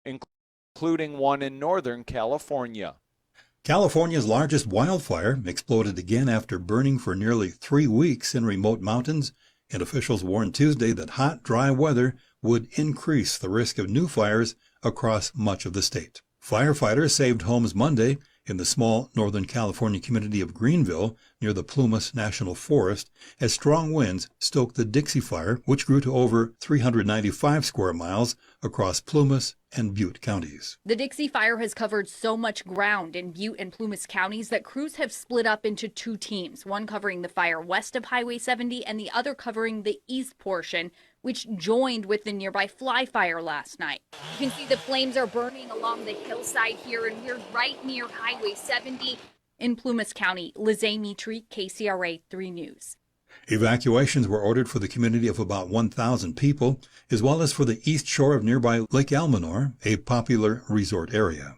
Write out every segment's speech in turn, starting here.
including one in Northern California. California's largest wildfire exploded again after burning for nearly 3 weeks in remote mountains, and officials warned Tuesday that hot, dry weather would increase the risk of new fires across much of the state. Firefighters saved homes Monday in the small Northern California community of Greenville near the Plumas National Forest as strong winds stoked the Dixie Fire, which grew to over 395 square miles across Plumas and Butte counties. The Dixie Fire has covered so much ground in Butte and Plumas counties that crews have split up into 2 teams, one covering the fire west of Highway 70 and the other covering the east portion, which joined with the nearby Fly Fire last night. You can see the flames are burning along the hillside here, and we're right near Highway 70 in Plumas County. Lizzie Mitri, KCRA 3 News. Evacuations were ordered for the community of about 1,000 people, as well as for the east shore of nearby Lake Almanor, a popular resort area.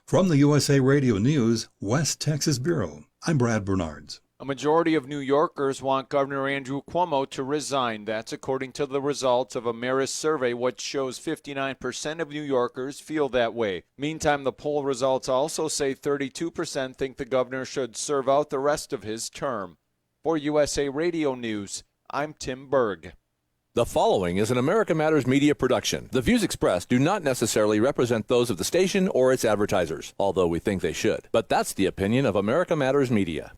From the USA Radio News, West Texas Bureau, I'm Brad Bernards. A majority of New Yorkers want Governor Andrew Cuomo to resign. That's according to the results of a Marist survey, which shows 59% of New Yorkers feel that way. Meantime, the poll results also say 32% think the governor should serve out the rest of his term. For USA Radio News, I'm Tim Berg. The following is an America Matters media production. The views expressed do not necessarily represent those of the station or its advertisers, although we think they should. But that's the opinion of America Matters Media.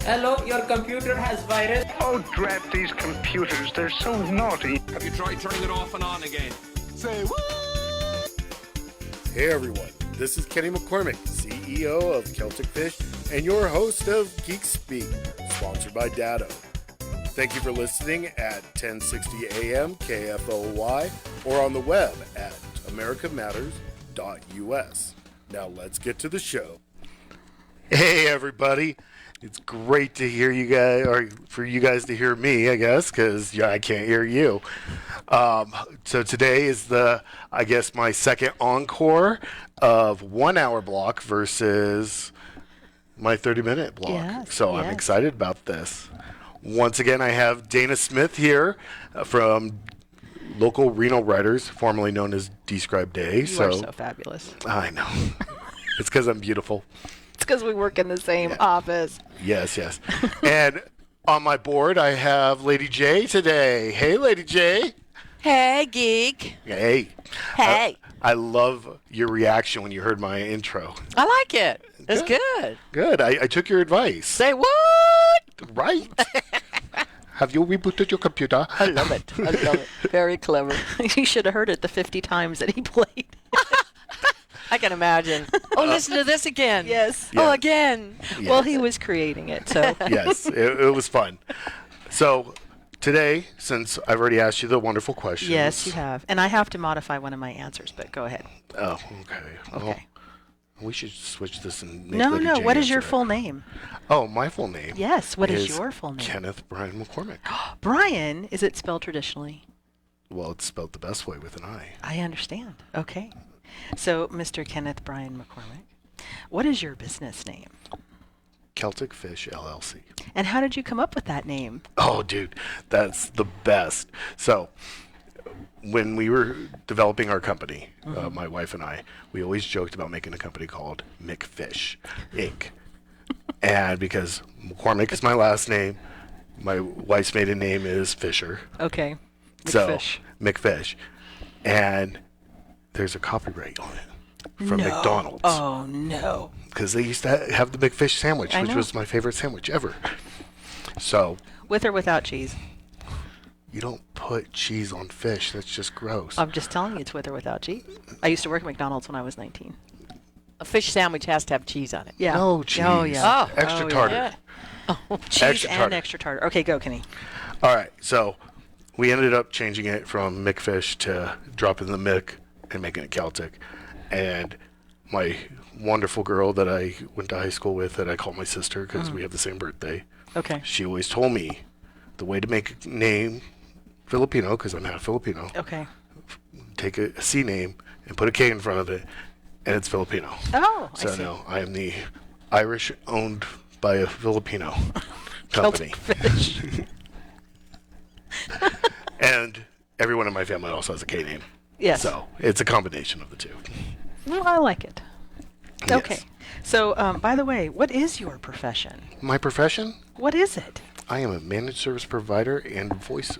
Hello, your computer has virus. Oh, drat these computers. They're so naughty. Have you tried turning it off and on again? Say what? Hey, everyone. This is Kenny McCormick, CEO of Celtic Fish and your host of Geek Speak, sponsored by Datto. Thank you for listening at 1060 AM KFOY or on the web at americamatters.us. Now let's get to the show. Hey, everybody. It's great to hear you guys, or for you guys to hear me, I guess, because I can't hear you. So today is my second encore of 1 hour block versus my 30-minute block. Yes, I'm excited about this. Once again, I have Deana Smith here from local Reno Writers, formerly known as Describe Day. You are so fabulous. I know. It's because I'm beautiful. It's because we work in the same office. Yes. And on my board, I have Lady J today. Hey, Lady J. Hey, Geek. Hey. Hey. I love your reaction when you heard my intro. I like it. It's good. Good. I took your advice. Say what? Right. Have you rebooted your computer? I love it. Very clever. You should have heard it the 50 times that he played. I can imagine. Oh, listen to this again. Yes. Oh, again. Yes. Well, he was creating it, so. Yes, it was fun. So today, since I've already asked you the wonderful questions. Yes, you have. And I have to modify one of my answers, but go ahead. Oh, okay. Well, we should switch this and make No. What is your full name? Oh, my full name. Yes. What is your full name? Kenneth Brian McCormick. Brian, is it spelled traditionally? Well, it's spelled the best way with an I. I understand. Okay. So, Mr. Kenneth Brian McCormick, what is your business name? Celtic Fish, L.L.C. And how did you come up with that name? Oh, dude, that's the best. So, when we were developing our company, my wife and I, we always joked about making a company called McFish, Inc. And because McCormick is my last name, my wife's maiden name is Fisher. Okay, McFish. So, McFish. And there's a copyright on it from McDonald's. Oh, no. Because they used to have the McFish sandwich, which was my favorite sandwich ever. So. With or without cheese? You don't put cheese on fish. That's just gross. I'm just telling you it's with or without cheese. I used to work at McDonald's when I was 19. A fish sandwich has to have cheese on it. Yeah. No cheese. Oh, yeah. Extra tartar. Yeah. Oh, cheese and extra tartar. Okay, go, Kenny. All right. So we ended up changing it from McFish to dropping the Mick and making it Celtic. And my wonderful girl that I went to high school with, that I call my sister because we have the same birthday. Okay. She always told me the way to make a name Filipino, because I'm half Filipino. Okay. Take a C name and put a K in front of it, and it's Filipino. Oh, so I see. no, I am the Irish owned by a Filipino company. Fish. And everyone in my family also has a K name. Yes. So it's a combination of the two. Well, I like it. Yes. Okay. So, by the way, what is your profession? My profession? What is it? I am a managed service provider and voice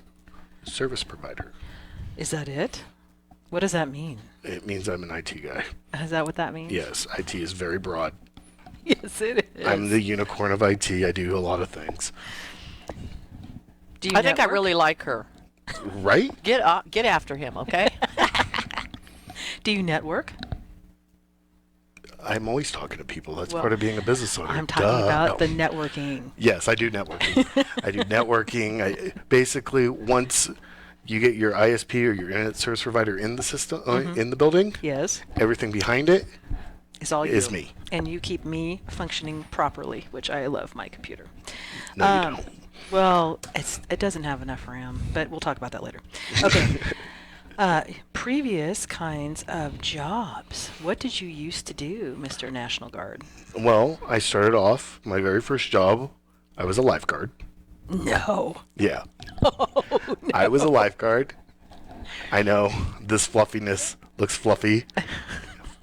service provider. Is that it? What does that mean? It means I'm an IT guy. Is that what that means? Yes, IT is very broad. Yes, it is. I'm the unicorn of IT. I do a lot of things. Do you I think I network? really like her. Right? Get after him, okay? Do you network? I'm always talking to people. That's Well, part of being a business owner. I'm talking about the networking. Yes, I do networking. I do networking. Basically, once you get your ISP or your internet service provider in the system, in the building, Yes. everything behind it It's all you. is me. And you keep me functioning properly, which I love my computer. No, you don't. Well, it doesn't have enough RAM, but we'll talk about that later. Okay. Previous kinds of jobs. What did you used to do, Mr. National Guard? Well, I started off, my very first job, I was a lifeguard. No. Yeah. Oh, no. I was a lifeguard. I know this fluffiness looks fluffy.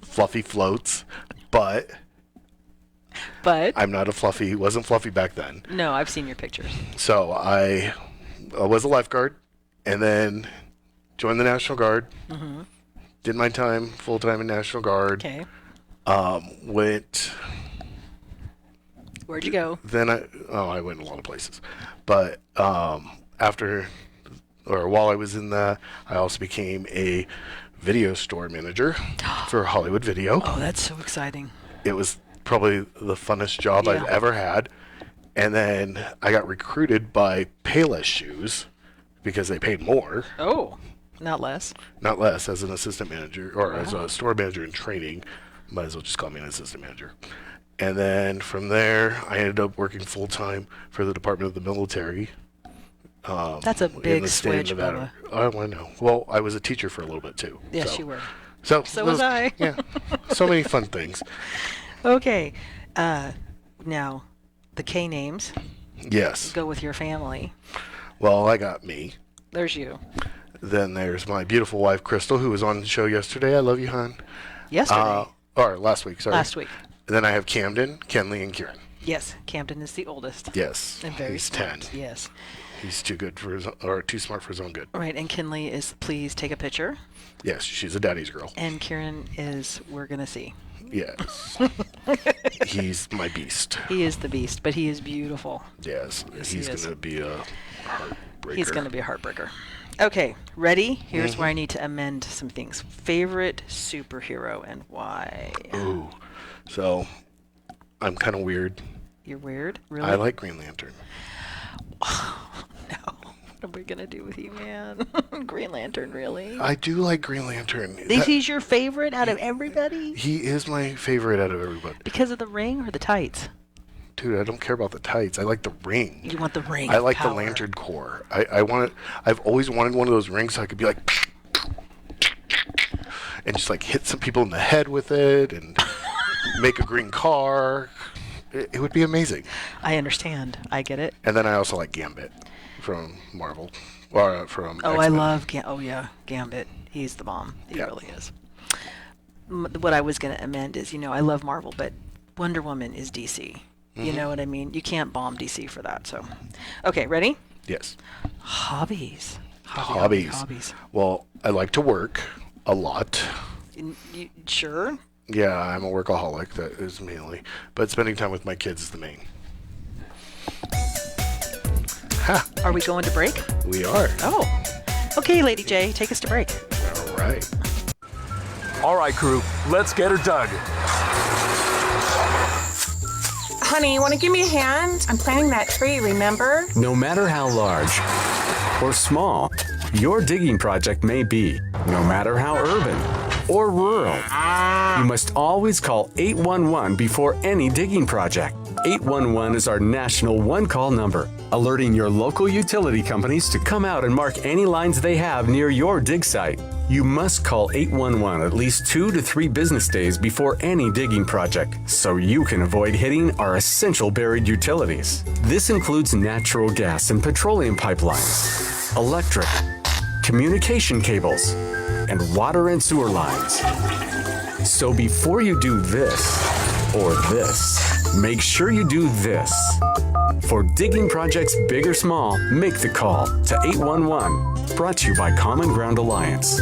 Fluffy floats, but I'm not a fluffy, wasn't fluffy back then. No, I've seen your pictures. So I was a lifeguard and then joined the National Guard. Mm-hmm. Did my time full-time in National Guard. Okay. Went... Where'd you go? Then I went a lot of places. But after, or while I was in that, I also became a video store manager for Hollywood Video. Oh, that's so exciting. It was probably the funnest job I've ever had. And then I got recruited by Payless Shoes because they paid more. Oh, not less. Not less, as an assistant manager, or as a store manager in training. Might as well just call me an assistant manager. And then from there, I ended up working full-time for the Department of the Military. That's a in big the state of switch, Nevada. Bubba. I know. Well, I was a teacher for a little bit, too. Yes, so. you were. So was I. Yeah. So many fun things. Okay. Now, the K names Yes. go with your family. Well, I got me. There's you. Then there's my beautiful wife, Crystal, who was on the show yesterday. I love you, hon. Yesterday. Or last week, sorry. Last week. And then I have Camden, Kenley, and Kieran. Yes, Camden is the oldest. Yes. And very He's smart. 10. Yes. He's too good for his, or too smart for his own good. Right, and Kinley is please take a picture. Yes, she's a daddy's girl. And Kieran is we're gonna see. Yes. He's my beast. He is the beast, but he is beautiful. Yes. Yes, He's he is. going to be a heartbreaker. He's gonna be a heartbreaker. Okay, ready? Here's where I need to amend some things. Favorite superhero and why? Ooh. So, I'm kind of weird. You're weird? Really? I like Green Lantern. No. What are we gonna do with you, man? Green Lantern, really? I do like Green Lantern. He's your favorite out of everybody? He is my favorite out of everybody. Because of the ring or the tights? Dude, I don't care about the tights. I like the ring. You want the ring. I like power. the lantern core. I want it. I've always wanted one of those rings so I could be like, and just like hit some people in the head with it and make a green car. It would be amazing. I understand. I get it. And then I also like Gambit from Marvel, or from. Oh, X-Men. I love Gambit. He's the bomb. He really is. What I was going to amend is, I love Marvel, but Wonder Woman is DC. You know what I mean? You can't bomb DC for that. So, okay, ready? Yes. Hobbies. Hobbies. Well, I like to work a lot. Sure. Yeah, I'm a workaholic. That is mainly, but spending time with my kids is the main. Ha! Are we going to break? We are. Oh. Okay, Lady J, take us to break. All right. All right, crew, let's get her dug. Honey, you want to give me a hand? I'm planting that tree, remember? No matter how large or small your digging project may be, no matter how urban or rural, you must always call 811 before any digging project. 811 is our national one-call number, alerting your local utility companies to come out and mark any lines they have near your dig site. You must call 811 at least 2 to 3 business days before any digging project, so you can avoid hitting our essential buried utilities. This includes natural gas and petroleum pipelines, electric, communication cables, and water and sewer lines. So before you do this or this, make sure you do this. For digging projects big or small, make the call to 811. Brought to you by Common Ground Alliance.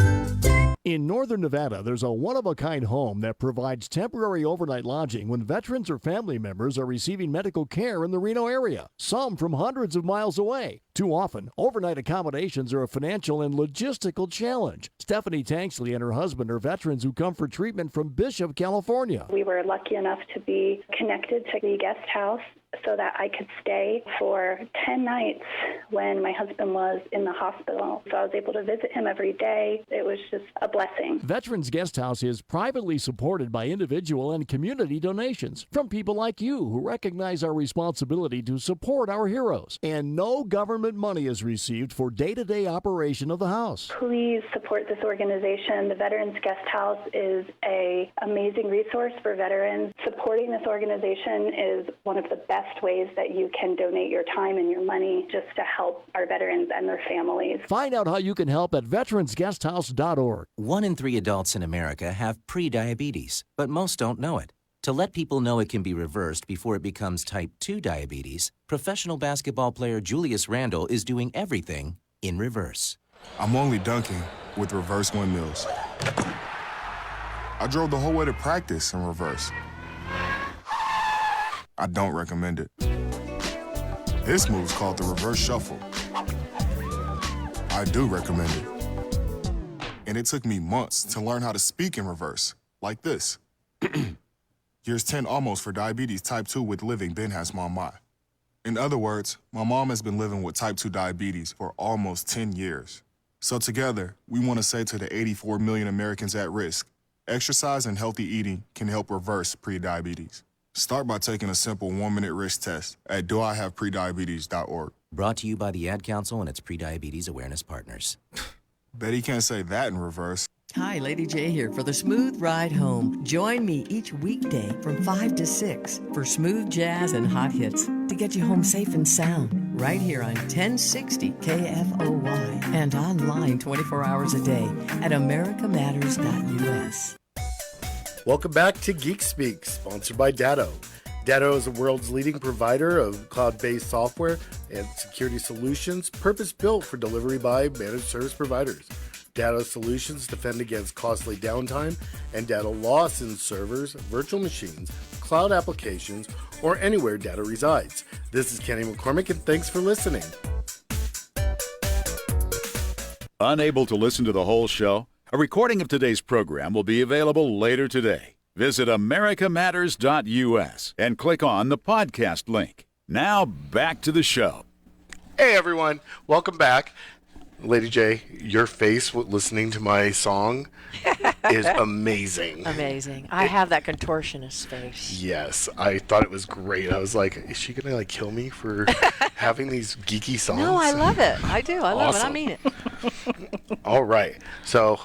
In northern Nevada, there's a one-of-a-kind home that provides temporary overnight lodging when veterans or family members are receiving medical care in the Reno area, some from hundreds of miles away. Too often, overnight accommodations are a financial and logistical challenge. Stephanie Tanksley and her husband are veterans who come for treatment from Bishop, California. We were lucky enough to be connected to the guest house so that I could stay for 10 nights when my husband was in the hospital. So I was able to visit him every day. It was just a blessing. Veterans Guest House is privately supported by individual and community donations from people like you who recognize our responsibility to support our heroes. And no government money is received for day-to-day operation of the house. Please support this organization. The Veterans Guest House is an amazing resource for veterans. Supporting this organization is one of the best ways that you can donate your time and your money just to help our veterans and their families. Find out how you can help at veteransguesthouse.org. 1 in 3 adults in America have pre-diabetes, but most don't know it. To let people know it can be reversed before it becomes type 2 diabetes, professional basketball player Julius Randle is doing everything in reverse. I'm only dunking with reverse windmills. I drove the whole way to practice in reverse. I don't recommend it. This move's called the reverse shuffle. I do recommend it. And it took me months to learn how to speak in reverse, like this. Years 10 almost for diabetes type 2 with living Ben has mama. In other words, my mom has been living with type 2 diabetes for almost 10 years. So together, we want to say to the 84 million Americans at risk, exercise and healthy eating can help reverse prediabetes. Start by taking a simple 1-minute risk test at doihaveprediabetes.org. Brought to you by the Ad Council and its pre-diabetes awareness partners. Bet he can't say that in reverse. Hi, Lady J here for the Smooth Ride Home. Join me each weekday from 5 to 6 for smooth jazz and hot hits to get you home safe and sound. Right here on 1060 KFOY and online 24 hours a day at americamatters.us. Welcome back to Geek Speak, sponsored by Datto. Datto is the world's leading provider of cloud-based software and security solutions purpose-built for delivery by managed service providers. Datto solutions defend against costly downtime and data loss in servers, virtual machines, cloud applications, or anywhere data resides. This is Kenny McCormick, and thanks for listening. Unable to listen to the whole show? A recording of today's program will be available later today. Visit americamatters.us and click on the podcast link. Now back to the show. Hey everyone, welcome back. Lady J, your face listening to my song is amazing. Amazing. I have that contortionist face. Yes, I thought it was great. I was like, is she going to kill me for having these geeky songs? No, I love it. I do. I love it. I mean it. All right. So.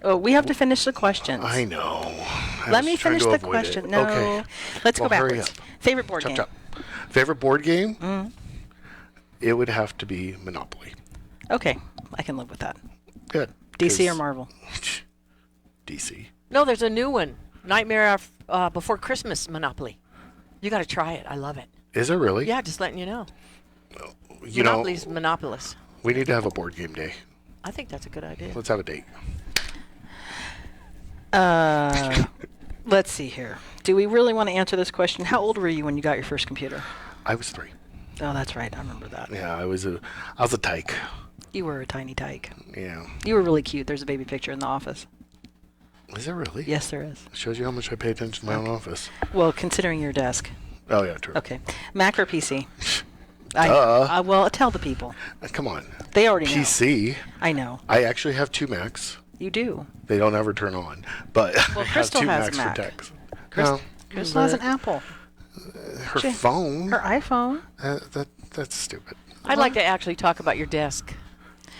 Oh, we have to finish the questions. I know. Let me finish the question. No. Okay. Let's go backwards. Favorite board game? Favorite board game? It would have to be Monopoly. Okay. I can live with that. Good. DC or Marvel? DC. No, there's a new one. Nightmare Before Christmas Monopoly. You got to try it. I love it. Is it really? Yeah, just letting you know. Monopoly's monopolist. We need to have a board game day. I think that's a good idea. Let's have a date. Let's see here. Do we really want to answer this question? How old were you when you got your first computer? I was 3. Oh, that's right. I remember that. Yeah, I was a tyke. You were a tiny tyke. Yeah. You were really cute. There's a baby picture in the office. Is there really? Yes, there is. It shows you how much I pay attention to my own office. Well, considering your desk. Oh, yeah, true. Okay. Mac or PC? Well, tell the people. Come on. They already know. PC. I know. I actually have 2 Macs. You do. They don't ever turn on, but well, I have 2 Macs Mac. for text. Crystal has an Apple. Her phone. Her iPhone. That's stupid. I'd like to actually talk about your desk.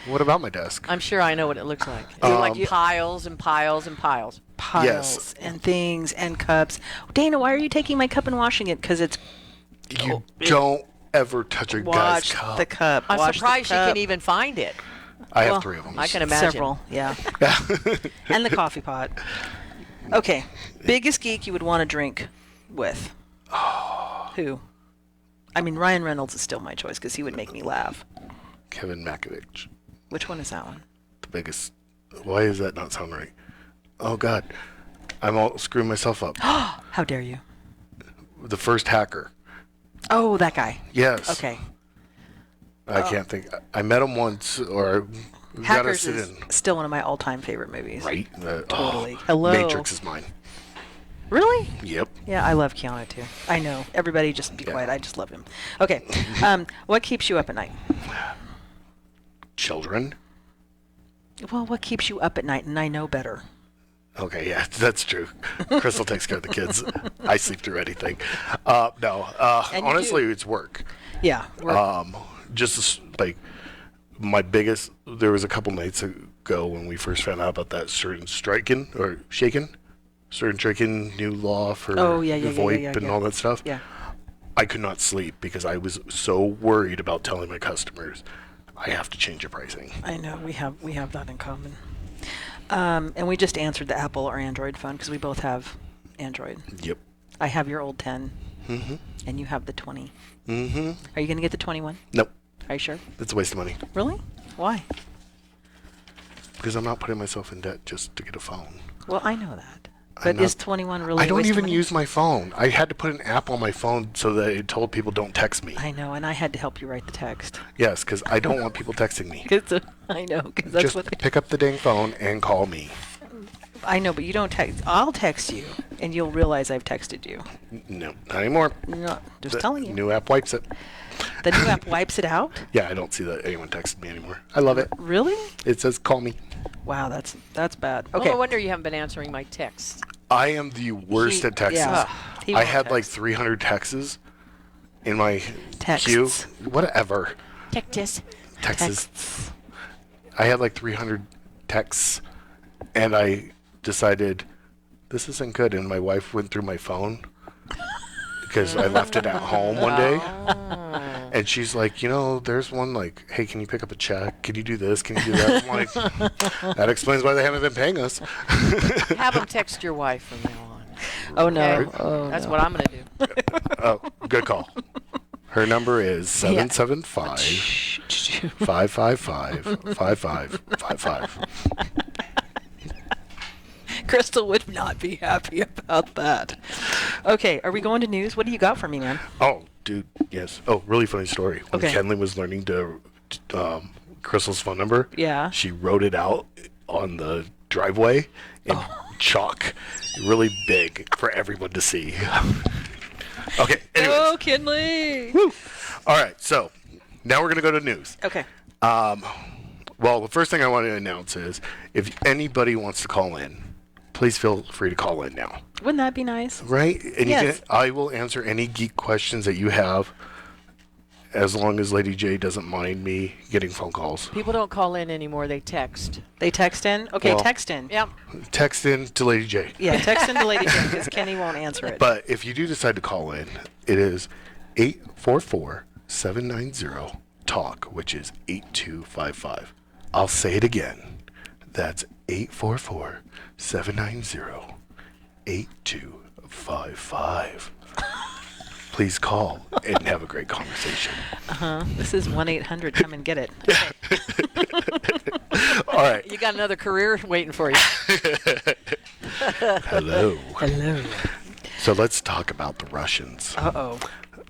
What about my desk? I'm sure I know what it looks like. Is it like piles and piles and piles? Piles and things and cups. Dana, why are you taking my cup and washing it? Because it's... You don't ever touch a guy's cup. Wash the cup. I'm Wash surprised the cup. you can even find it. I have 3 of them. I can imagine. Several, yeah. And the coffee pot. Okay. Biggest geek you would want to drink with? Who? I mean, Ryan Reynolds is still my choice because he would make me laugh. Kevin Makovich. Which one is that one? The biggest. Why does that not sound right? Oh, God. I'm all screwing myself up. How dare you? The first hacker. Oh, that guy. Yes. Okay. I can't think. I met him once, or gotta Hackers sit is in. still one of my all-time favorite movies. Right? Totally. Hello. Matrix is mine. Really? Yep. Yeah, I love Keanu too. I know. Everybody just be quiet. I just love him. Okay. What keeps you up at night? Children. Well, what keeps you up at night? And I know better. Okay, yeah, that's true. Crystal takes care of the kids. I sleep through anything. No, honestly, it's work. Yeah. Work. Just like my biggest. There was a couple nights ago when we first found out about that certain striking new law for VoIP and all that stuff. Yeah. I could not sleep because I was so worried about telling my customers I have to change your pricing. I know we have that in common. And we just answered the Apple or Android phone because we both have Android. Yep. I have your old 10. Mm-hmm. And you have the 20. Mm-hmm. Are you going to get the 21? Nope. Are you sure? It's a waste of money. Really? Why? Because I'm not putting myself in debt just to get a phone. Well, I know that. But is 21 really I don't a waste even of money? use my phone. I had to put an app on my phone so that it told people don't text me. I know, and I had to help you write the text. Yes, because I don't want people texting me. I know, because that's Just what they... pick up the dang phone and call me. I know, but you don't text. I'll text you, and you'll realize I've texted you. No, not anymore. No, just The telling you. New app wipes it. The new app wipes it out? Yeah, I don't see that anyone texted me anymore. I love it. Really? It says call me. Wow, that's bad. Well, Okay. no wonder you haven't been answering my texts. I am the worst at texts. yeah. He I won't had like text. 300 texts in my Texts. queue. Whatever. Texts. I had like 300 texts, and I decided this isn't good. And my wife went through my phone because I left it at home one day. And she's like, there's one like, hey, can you pick up a check? Can you do this? Can you do that? I'm like, that explains why they haven't been paying us. Have them text your wife from now on. Oh, no. Okay? Oh, That's no. what I'm going to do. Oh, good call. Her number is 775 555 5555. Crystal would not be happy about that. Okay, are we going to news? What do you got for me, man? Oh, dude, yes. Oh, really funny story. When Okay. Kenley was learning to Crystal's phone number, Yeah. she wrote it out on the driveway in chalk, really big for everyone to see. Okay, anyways. Oh, Kinley! Woo. All right, so now we're going to go to news. Okay. Well, the first thing I want to announce is if anybody wants to call in, please feel free to call in now. Wouldn't that be nice? Right? And Yes. I will answer any geek questions that you have as long as Lady J doesn't mind me getting phone calls. People don't call in anymore. They text. They text in? Okay, Well- text in. Yep. Text in to Lady J. Yeah, text in to Lady J because Kenny won't answer it. But if you do decide to call in, it is 844-790-TALK, which is 8255. I'll say it again. That's 844-790-8255. Please call and have a great conversation. This is 1-800. Come and get it. All right. You got another career waiting for you. Hello. Hello. So let's talk about the Russians. Uh-oh.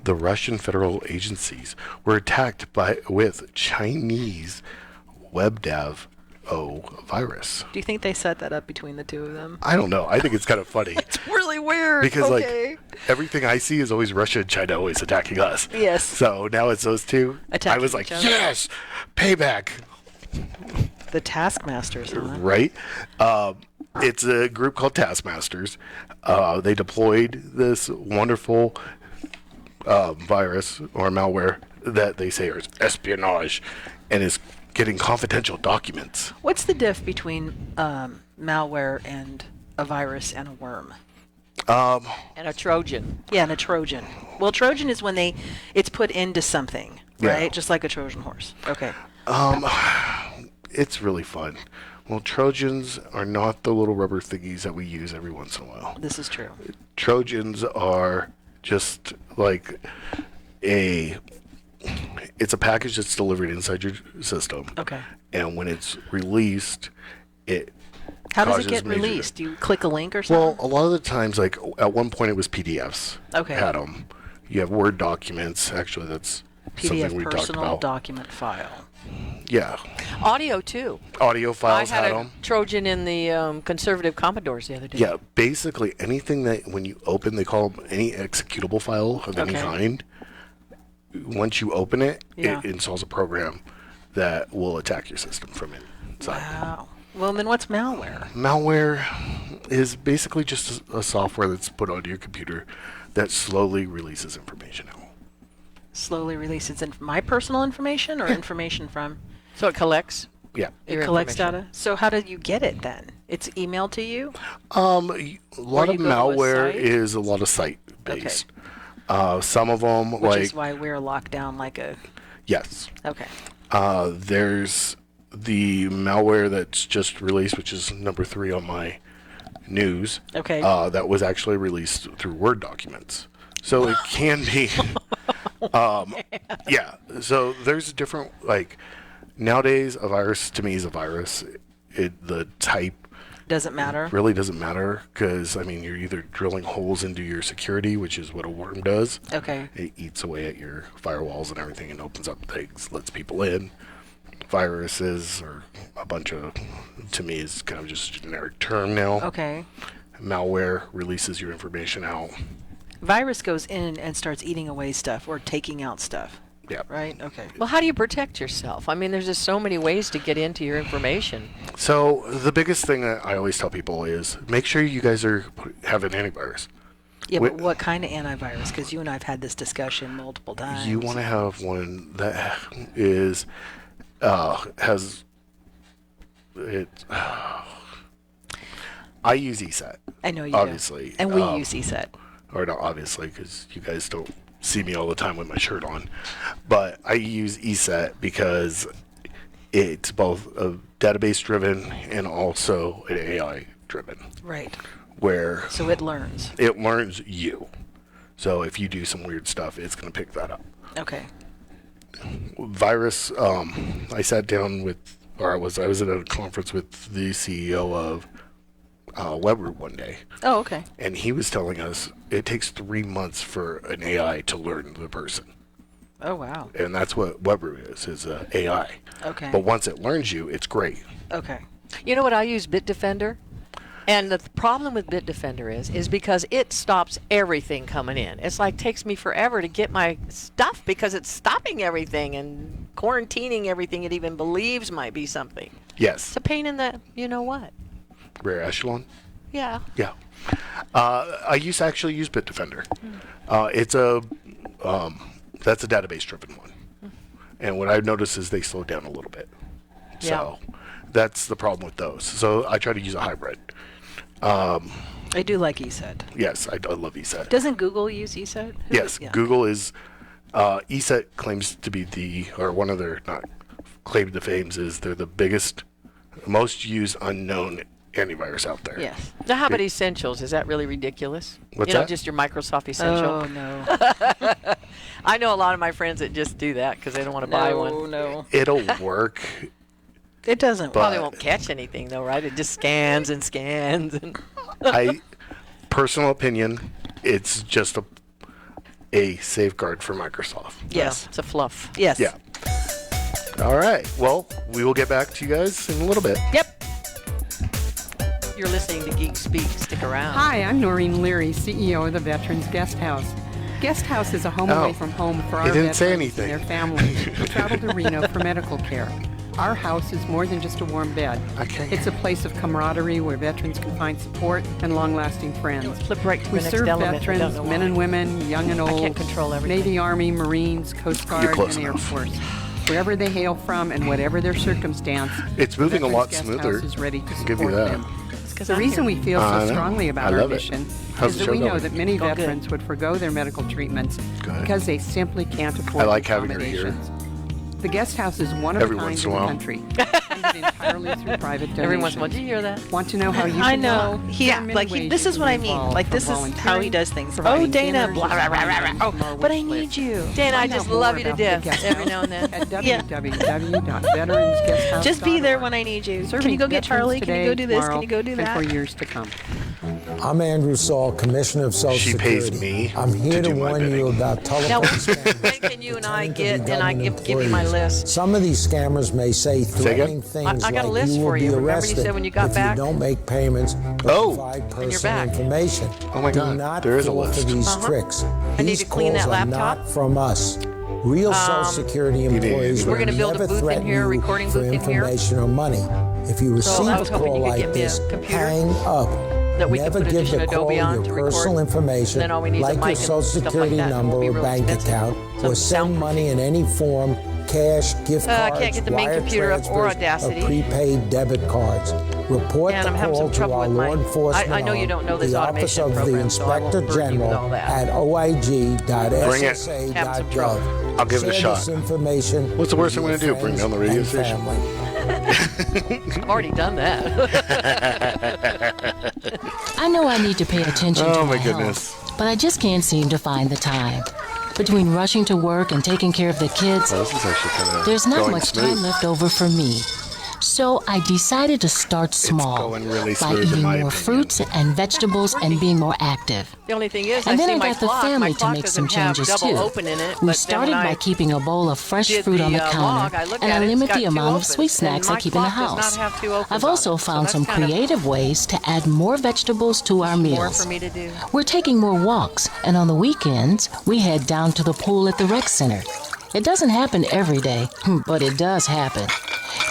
The Russian federal agencies were attacked with Chinese WebDAV virus. Do you think they set that up between the two of them? I don't know. I think it's kind of funny. It's really weird. Because okay. like everything I see is always Russia and China always attacking us. Yes. So now it's those two. Attacking I was like, each other. yes, payback. The Taskmasters, huh? Right. It's a group called Taskmasters. They deployed this wonderful virus or malware that they say is espionage and is getting confidential documents. What's the diff between malware and a virus and a worm? And a Trojan. Yeah, and a Trojan. Well, Trojan is when it's put into something, right? Yeah. Just like a Trojan horse. Okay. It's really fun. Well, Trojans are not the little rubber thingies that we use every once in a while. This is true. Trojans are just like it's a package that's delivered inside your system. Okay. And when it's released, it How does it causes get major- released? Do you click a link or something? Well, a lot of the times, like at one point it was PDFs. Okay. Had them. You have Word documents. Actually, that's something PDF we talked personal about. document file. Yeah. Audio too. Audio files I had had a them. Trojan in the conservative Commodores the other day. Yeah, basically anything that when you open, they call them any executable file of any Okay. kind. Once you open it, Yeah. it installs a program that will attack your system from inside. Wow. Well, then what's malware? Malware is basically just a software that's put onto your computer that slowly releases information out. Slowly releases my personal information or information from? So it collects? Yeah. It Your collects information. data? So how do you get it then? It's emailed to you? A lot Or of you go to a malware site? is a lot of site-based. Some of them, Which like is why we're locked down like a... yes. Okay. There's the malware that's just released, which is number 3 on my news. Okay. That was actually released through Word documents. So it can be. Yeah. So there's different, like, nowadays, a virus to me is a virus. The type Doesn't matter? really doesn't matter because, I mean, you're either drilling holes into your security, which is what a worm does. Okay. It eats away at your firewalls and everything and opens up things, lets people in. Viruses or a bunch of, to me, is kind of just a generic term now. Okay. Malware releases your information out. Virus goes in and starts eating away stuff or taking out stuff. Yeah. Right? Okay. Well, how do you protect yourself? I mean, there's just so many ways to get into your information. So the biggest thing that I always tell people is make sure you guys have an antivirus. Yeah, but what kind of antivirus? Because you and I have had this discussion multiple times. You want to have one that is has it. I use ESET. I know you do. obviously, And we use ESET. Or not obviously, because you guys don't see me all the time with my shirt on. But I use ESET because it's both a database-driven and also an AI-driven. Right. Where So it learns. It learns you. So if you do some weird stuff, it's going to pick that up. Okay. Virus. I sat down with, or I was at a conference with the CEO of WebRoot one day. Oh, okay. And he was telling us it takes 3 months for an AI to learn the person. Oh, wow. And that's what WebRoot is AI. Okay. But once it learns you, it's great. Okay. You know what? I use Bitdefender. And the problem with Bitdefender is because it stops everything coming in. It's like takes me forever to get my stuff because it's stopping everything and quarantining everything it even believes might be something. Yes. It's a pain in the you-know-what. Rare echelon. Yeah. Yeah. I actually use Bitdefender. It's that's a database-driven one. And what I've noticed is they slow down a little bit. So that's the problem with those. So I try to use a hybrid. I do like ESET. Yes, I love ESET. Doesn't Google use ESET? Yes, Yeah. Google is, ESET claims to be or one of their, not claim to fames is they're the biggest, most used unknown antivirus out there. Yes. Now, how about Essentials? Is that really ridiculous? What's you know, that? just your Microsoft Essential. Oh, no. I know a lot of my friends that just do that because they don't want to buy one. No. It'll work. It doesn't Probably But- won't catch anything though, right? It just scans and scans. And Personal opinion, it's just a safeguard for Microsoft. Yes. It's a fluff. Yes. Yeah. All right. Well, we will get back to you guys in a little bit. Yep. You're listening to Geek Speak. Stick around. Hi, I'm Noreen Leary, CEO of the Veterans Guest House. Guest House is a home away from home for our he didn't veterans say and anything. their families who travel to Reno for medical care. Our house is more than just a warm bed. Okay. It's a place of camaraderie where veterans can find support and long-lasting friends. Flip right to We the next serve element. I don't veterans, know men why. and women, young and I old, can't control everything. Navy, Army, Marines, Coast You're Guard, close and Air enough. Force. Wherever they hail from and whatever their circumstance, It's moving a Veterans lot Guest smoother. House is ready to I'll give you support that. them. The reason we feel I so know. strongly I about our love it. mission How's is the that we show know going? that many Going good. veterans would forgo their medical treatments Good. because they simply can't afford I like the having her here. accommodations. The guest house is one of Every a kind once in in a the while. country. funded entirely through private donations. Everyone's like, "Do you hear that?" Want to know how you I can know. help? Yeah, There are many like ways this you is can what be I mean. involved, Like from this is how he volunteering, does things. Oh, providing Dana, dinners, blah, blah, blah, blah, blah. from our But I wish need list. you. Dana, I Find just out love more you to about the death guest every house now and then. At Yeah. www.veteransguesthouse.org. Just be there when I need you. Can you go get Charlie? Can you go do this? Can you go do that? And for years to come. I'm Andrew Saul, Commissioner of Social She Security. pays me I'm here to to do my warn you bidding. about Now, telephone when can you and I get, and I give you my employees. list? Some of these scammers may say threatening things I got a like list you will for be you. Remember you arrested said when you got if back? you don't make payments or provide and you're personal back. information. Oh my Do God, not there is a fall for list. these tricks. I need These to clean that calls are laptop. not from us. Real Social Security employees We're will gonna build a never booth in threaten here, a you recording for booth in here. information or money. If you receive I a was hoping call you could like give me a this, computer hang up. that we Never can put give addition the caller Adobe on your to record. personal information, Then all we need is a like mic your and Social stuff like Security that. It number won't be or real bank expensive. account, Some or send soundproofing. money in any form, cash, gift I cards, can't get the main wire computer up or transfers, Audacity. or prepaid debit cards. Report And the I'm having call some to trouble our with law my- enforcement I know you don't know this the Office automation of the program, so I won't Inspector burden you with General all that. at oig.ssa.gov. I'll give it a Share shot. this information What's the worst with I'm your going to do? Bring down the radio friends and station? family. I've already done that. I know I need to pay attention to Oh my my goodness. health, but I just can't seem to find the time. Between rushing to work and taking care of the kids, Oh, this is actually kind of there's not going much smooth. time left over for me. So I decided to start small going really by smooth in eating my more opinion. fruits and vegetables and being more active. The only thing is, And I then see I my got the clock. family My to clock make some doesn't have changes double too. open in it. We but then started when by I keeping a bowl of fresh did fruit on the log, counter, I looked and at I it, it's limit got the two amount of opens, sweet snacks and I my keep in the clock does house. not have two opens I've on also it, so found that's some kind of creative ways to add more vegetables to our more meals. for me to do. We're taking more walks, and on the weekends, we head down to the pool at the rec center. It doesn't happen every day, but it does happen.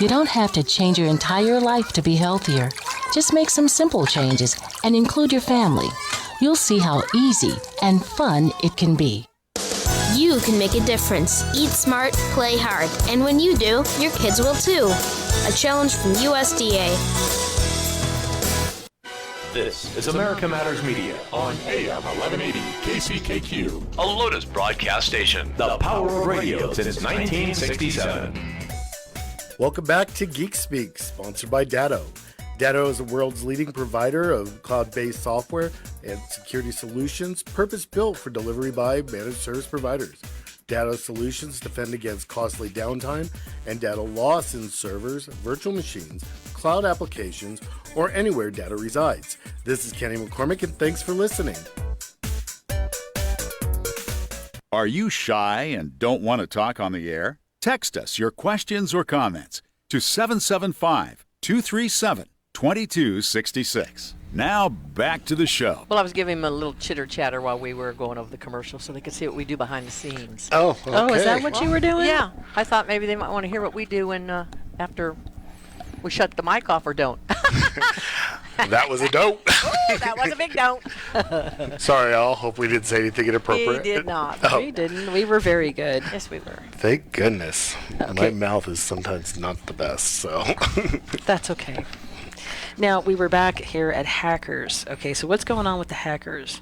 You don't have to change your entire life to be healthier. Just make some simple changes and include your family. You'll see how easy and fun it can be. You can make a difference. Eat smart, play hard. And when you do, your kids will too. A challenge from USDA. This is America Matters Media on AM 1180 KCKQ, a Lotus broadcast station. The power of radio since 1967. Welcome back to Geek Speak, sponsored by Datto. Datto is the world's leading provider of cloud-based software and security solutions purpose-built for delivery by managed service providers. Datto solutions defend against costly downtime and data loss in servers, virtual machines, cloud applications, or anywhere data resides. This is Kenny McCormick, and thanks for listening. Are you shy and don't want to talk on the air? Text us your questions or comments to 775-237-2266. Now back to the show. Well, I was giving him a little chitter chatter while we were going over the commercial so they could see what we do behind the scenes. Oh, okay. Oh, is that what you were doing? Yeah. I thought maybe they might want to hear what we do when after we shut the mic off or don't. That was a don't. Ooh, that was a big don't. Sorry, all. Hope we didn't say anything inappropriate. We did not. Oh, We didn't. We were very good. Yes, we were. thank goodness. My Okay. mouth is sometimes not the best, so. That's okay. Now, we were back here at Hackers. Okay, so what's going on with the hackers?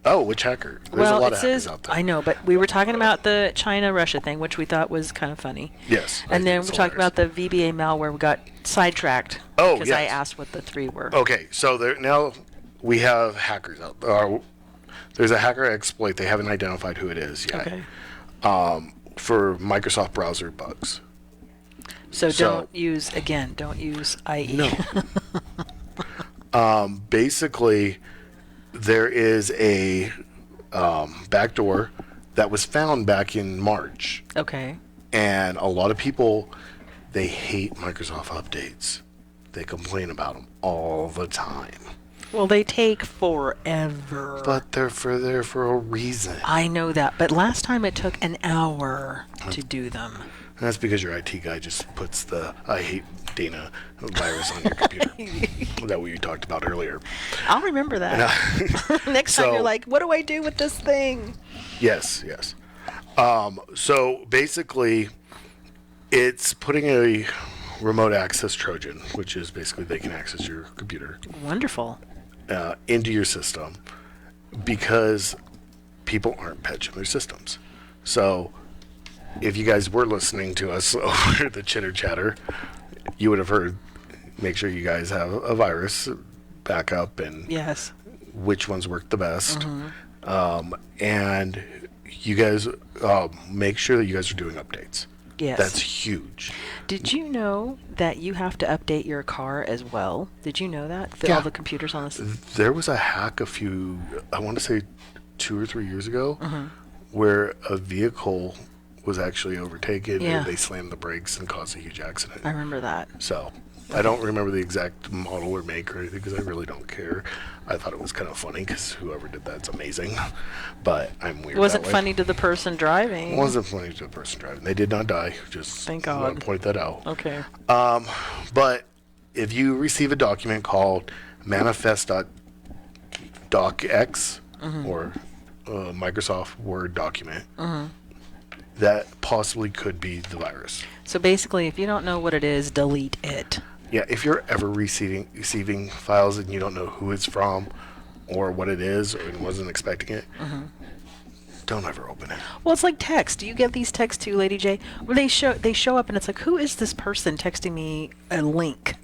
Oh, which hacker? There's well, a lot it of says, hackers out there. I know, but we were talking about the China-Russia thing, which we thought was kind of funny. Yes. And then we talked about the VBA malware. We got sidetracked. Oh, Because I yes. asked what the three were. Okay, so there, now we have hackers out there. There's a hacker exploit. They haven't identified who it is yet. Okay. For Microsoft browser bugs. So don't use IE. No. Basically, there is a backdoor that was found back in March. Okay. And a lot of people, they hate Microsoft updates. They complain about them all the time. Well, they take forever. But they're there for a reason. I know that, but last time it took an hour to do them. And that's because your IT guy just puts the I hate Deana virus on your computer. That we talked about earlier. I'll remember that. Next time So- you're like, what do I do with this thing? Yes, yes. So basically, it's putting a remote access Trojan, which is basically they can access your computer. Wonderful. Into your system because people aren't patching their systems. So if you guys were listening to us over the chitter chatter, you would have heard, make sure you guys have a virus backup and yes, which ones work the best. Mm-hmm. And you guys make sure that you guys are doing updates. Yes. That's huge. Did you know that you have to update your car as well? Did you know that? Yeah. All the computers on this? There was a hack I want to say 2 or 3 years ago, Mm-hmm. where a vehicle was actually overtaken Yeah. and they slammed the brakes and caused a huge accident. I remember that. So I don't remember the exact model or make or anything because I really don't care. I thought it was kind of funny because whoever did that's amazing, but I'm weird. It wasn't that way. funny to the person driving. It wasn't funny to the person driving. They did not die. Just Thank want God. to point that out. Okay. But if you receive a document called manifest.docx Mhm. or Microsoft Word document, Mhm. that possibly could be the virus. So basically, if you don't know what it is, delete it. Yeah, if you're ever receiving files and you don't know who it's from or what it is or wasn't expecting it, Mhm. don't ever open it. Well, it's like text. Do you get these texts too, Lady J? Where they show up and it's like, who is this person texting me a link?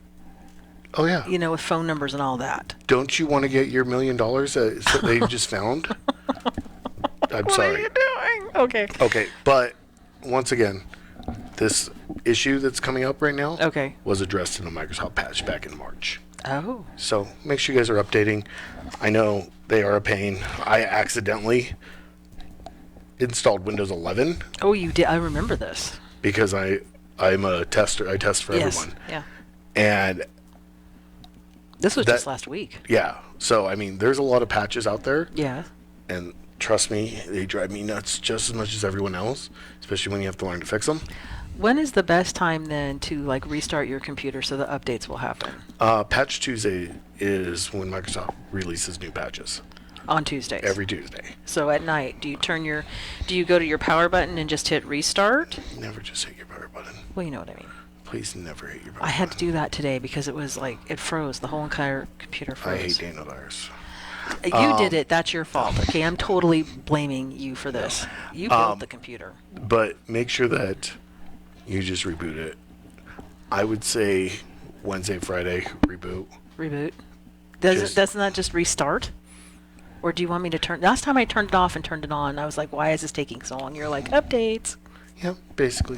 Oh yeah. You know, with phone numbers and all that. Don't you want to get your $1 million that they just found? I'm sorry. What are you doing? Okay. Okay, but once again, this issue that's coming up right now was addressed in a Microsoft patch back in March. Oh. So make sure you guys are updating. I know they are a pain. I accidentally installed Windows 11 Oh, you did. I remember this. because I'm a tester. I test for Yes. everyone. Yeah. And This was that- just last week. yeah, so I mean, there's a lot of patches out there. Yeah. And trust me, they drive me nuts just as much as everyone else, especially when you have to learn to fix them. When is the best time then to like restart your computer so the updates will happen? Patch Tuesday is when Microsoft releases new patches. On Tuesdays. Every Tuesday. So at night, do you go to your power button and just hit restart? Never just hit your power button. Well, you know what I mean. Please never hit your power I had to do that today because it was like it froze. The whole entire computer froze. I hate Deana virus. You did it. That's your fault. Okay, I'm totally blaming you for this. You built the computer. But make sure that you just reboot it. I would say Wednesday, Friday, reboot. Reboot. Doesn't that just restart? Or do you want me to turn? Last time I turned it off and turned it on, I was like, "Why is this taking so long?" You're like, "Updates." Yeah, basically.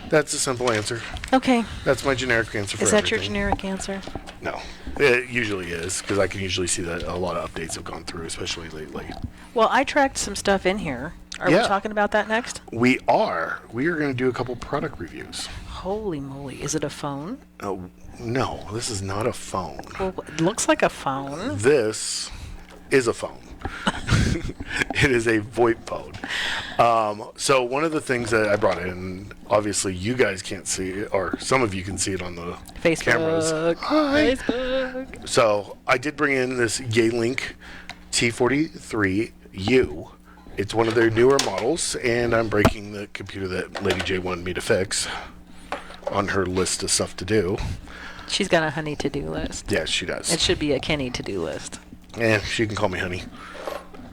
That's a simple answer. Okay. That's my generic answer for Is that your everything. generic answer? No. It usually is, because I can usually see that a lot of updates have gone through, especially lately. Well, I tracked some stuff in here. Are we talking about that next? We are. We are going to do a couple product reviews. Holy moly. Is it a phone? Oh, no, this is not a phone. Well, it looks like a phone. This is a phone. It is a VoIP phone. So one of the things that I brought in, obviously you guys can't see it, or some of you can see it on the cameras. Hi. Facebook. So I did bring in this Yealink T43U. It's one of their newer models, and I'm breaking the computer that Lady J wanted me to fix on her list of stuff to do. She's got a honey to-do list. Yes, she does. It should be a Kenny to-do list. Yeah, she can call me honey.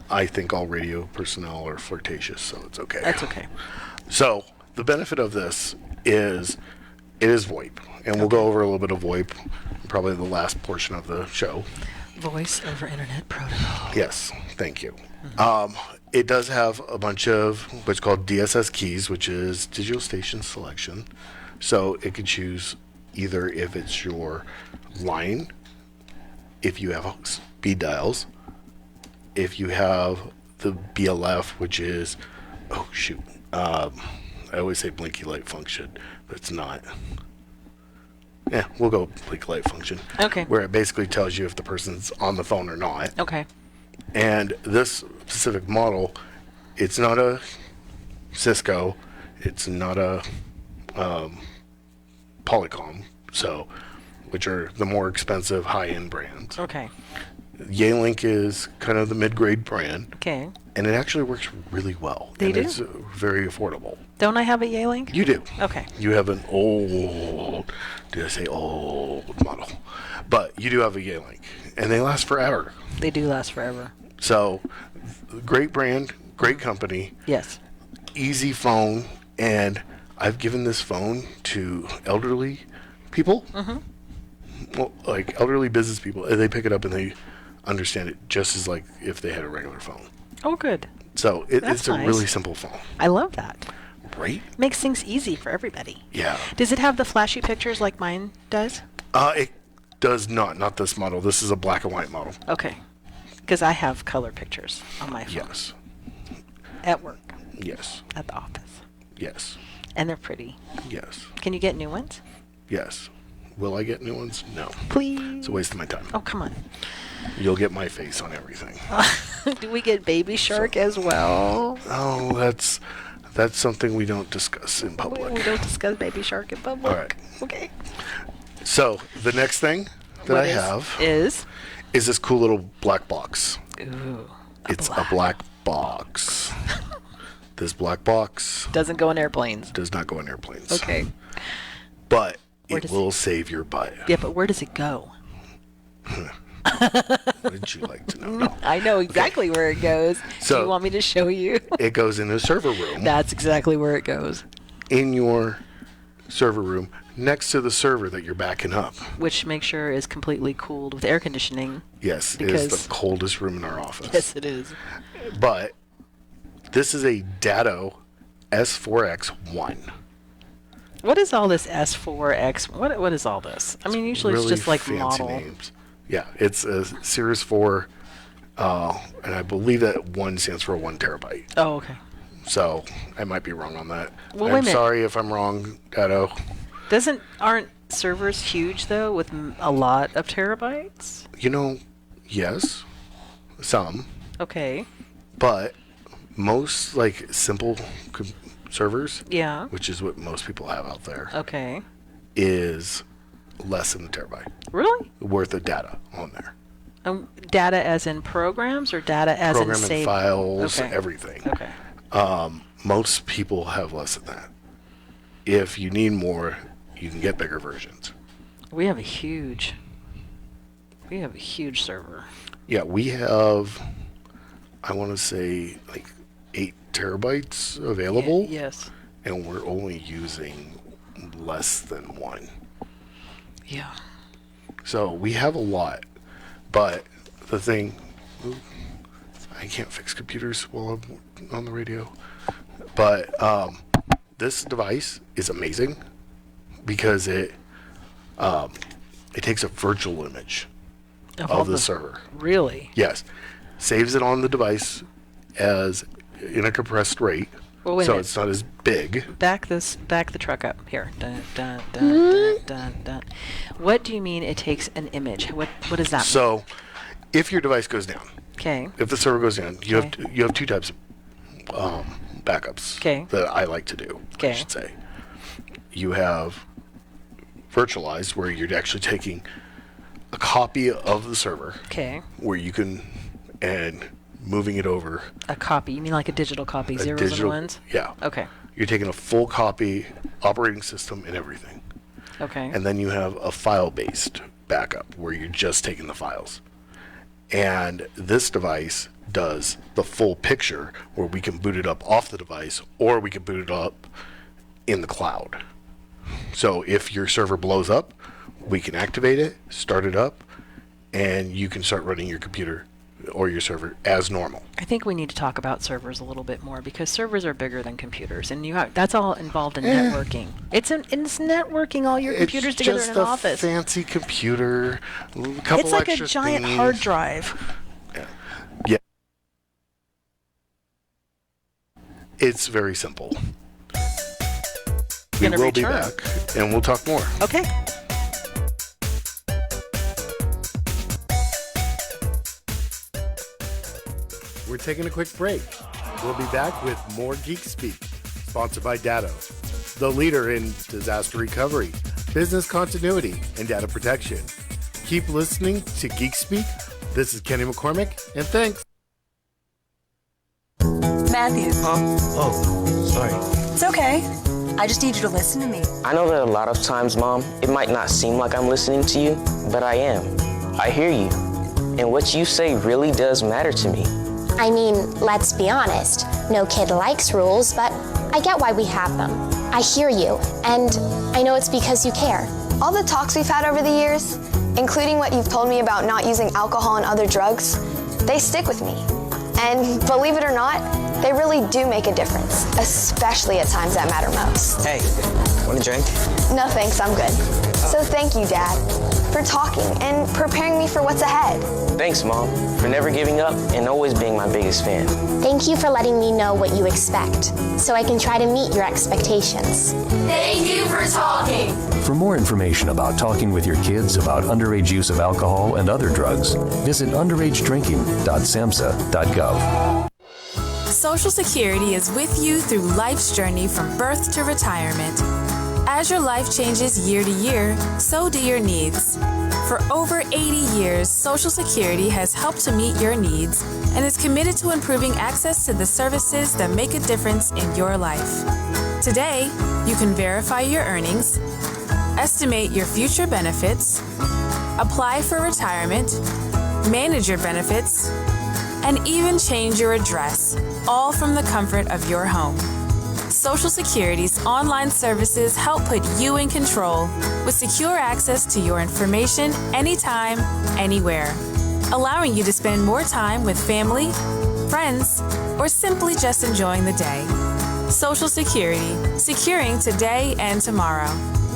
I think all radio personnel are flirtatious, so it's okay. That's okay. So the benefit of this is it is VoIP, and we'll go over a little bit of VoIP, probably the last portion of the show. Voice over Internet Protocol. Yes, thank you. It does have a bunch of what's called DSS keys, which is digital station selection. So it can choose either if it's your line, if you have speed dials, if you have the BLF, which is, oh shoot, I always say blinky light function, but it's not. Yeah, we'll go blinky light function. Okay. Where it basically tells you if the person's on the phone or not. Okay. And this specific model, it's not a Cisco, it's not a Polycom, so which are the more expensive high-end brands. Okay. Yealink is kind of the mid-grade brand. Okay. And it actually works really well. They and do? It's very affordable. Don't I have a Yealink? You do. Okay. You have an old, did I say old model? But you do have a Yealink, and they last forever. They do last forever. So, great brand, great company. Yes. Easy phone, and I've given this phone to elderly people, Mm-hmm. well, like elderly business people, they pick it up and they understand it just as like if they had a regular phone. Oh, good. So That's it's a nice. really simple phone. I love that. Right? Makes things easy for everybody. Yeah. Does it have the flashy pictures like mine does? It does not this model. This is a black and white model. Okay. Because I have color pictures on my phone. Yes. At work. Yes. At the office. Yes. And they're pretty. Yes. Can you get new ones? Yes. Will I get new ones? No. Please. It's a waste of my time. Oh, come on. You'll get my face on everything. Do we get Baby Shark as well? Oh, that's something we don't discuss in public. We don't discuss Baby Shark in public. All right. Okay. So the next thing that I have is this cool little black box. Ooh. It's a black box. This black box doesn't go in airplanes. Does not go in airplanes. Okay. But it will save your butt. Yeah, but where does it go? Would you like to know? No. I know exactly where it goes. So, do you want me to show you? It goes in the server room. That's exactly where it goes. In your server room, next to the server that you're backing up. Which make sure is completely cooled with air conditioning. Yes, it is the coldest room in our office. Yes, it is. But this is a Datto S4X1. What is all this S4X? What is all this? I mean, usually really it's just like fancy model. names. Yeah, it's a Series 4, and I believe that 1 stands for 1 terabyte. Oh, okay. So I might be wrong on that. Well, wait a I'm minute. sorry if I'm wrong, Datto. Aren't servers huge though, with a lot of terabytes? Yes, some. Okay. But most like simple servers, Yeah. which is what most people have out there, Okay. is less than a terabyte. Really? Worth of data on there. Data as in programs or data as in Program and saved? files, Okay. everything. Okay. Most people have less than that. If you need more, you can get bigger versions. We have a huge server. Yeah, we have, I want to say, like 8 terabytes available. Yes. And we're only using less than 1. Yeah. So we have a lot. But the thing, I can't fix computers while I'm on the radio. But this device is amazing because it takes a virtual image of the server. Really? Yes. Saves it on the device as in a compressed rate. Well, wait a so minute. it's not as big. Back the truck up here. Dun, dun, dun, dun, dun, dun. What do you mean it takes an image? What does that mean? So if your device goes down, Okay. if the server goes down, you have 2 types of backups that I like to do, I should say. You have virtualized, where you're actually taking a copy of the server, where you can, and moving it over. A copy? You mean like a digital copy, zeros and ones? Yeah. Okay. You're taking a full copy, operating system and everything. Okay. And then you have a file-based backup, where you're just taking the files. And this device does the full picture, where we can boot it up off the device, or we can boot it up in the cloud. So if your server blows up, we can activate it, start it up, and you can start running your computer or your server as normal. I think we need to talk about servers a little bit more, because servers are bigger than computers, and that's all involved in networking. It's networking all your computers together in an office. It's just a fancy computer, a couple It's like a extra giant thingies. hard drive. Yeah. It's very simple. We will be back, and we'll talk more. Okay. We're taking a quick break. We'll be back with more Geek Speak, sponsored by Datto, the leader in disaster recovery, business continuity, and data protection. Keep listening to Geek Speak. This is Kenny McCormick, and thanks. Matthew. Oh, sorry. It's okay. I just need you to listen to me. I know that a lot of times, Mom, it might not seem like I'm listening to you, but I am. I hear you. And what you say really does matter to me. I mean, let's be honest. No kid likes rules, but I get why we have them. I hear you, and I know it's because you care. All the talks we've had over the years, including what you've told me about not using alcohol and other drugs, they stick with me. And believe it or not, they really do make a difference, especially at times that matter most. Hey, want a drink? No thanks, I'm good. So thank you, Dad, for talking and preparing me for what's ahead. Thanks, Mom, for never giving up and always being my biggest fan. Thank you for letting me know what you expect, so I can try to meet your expectations. Thank you for talking. For more information about talking with your kids about underage use of alcohol and other drugs, visit underagedrinking.samhsa.gov. Social Security is with you through life's journey from birth to retirement. As your life changes year to year, so do your needs. For over 80 years, Social Security has helped to meet your needs and is committed to improving access to the services that make a difference in your life. Today, you can verify your earnings, estimate your future benefits, apply for retirement, manage your benefits, and even change your address, all from the comfort of your home. Social Security's online services help put you in control with secure access to your information anytime, anywhere, allowing you to spend more time with family, friends, or simply just enjoying the day. Social Security, securing today and tomorrow.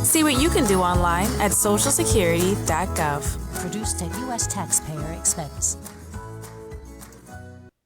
See what you can do online at socialsecurity.gov. Produced at U.S. taxpayer expense.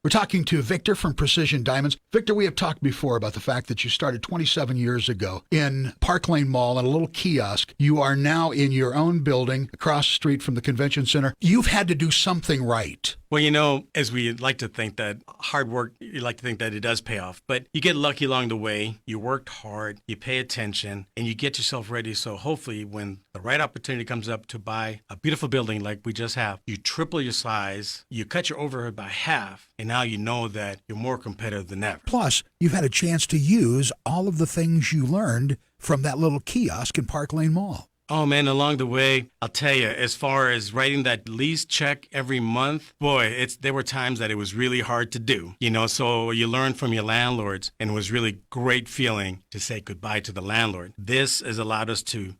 We're talking to Victor from Precision Diamonds. Victor, we have talked before about the fact that you started 27 years ago in Park Lane Mall in a little kiosk. You are now in your own building across the street from the convention center. You've had to do something right. Well, you know, as we like to think that hard work, you like to think that it does pay off, but you get lucky along the way. You worked hard, you pay attention, and you get yourself ready. So hopefully when the right opportunity comes up to buy a beautiful building like we just have, you triple your size, you cut your overhead by half, and now you know that you're more competitive than ever. Plus, you've had a chance to use all of the things you learned from that little kiosk in Park Lane Mall. Oh, man, along the way, I'll tell you, as far as writing that lease check every month, boy, there were times that it was really hard to do. You know, so you learn from your landlords, and it was really great feeling to say goodbye to the landlord. This has allowed us to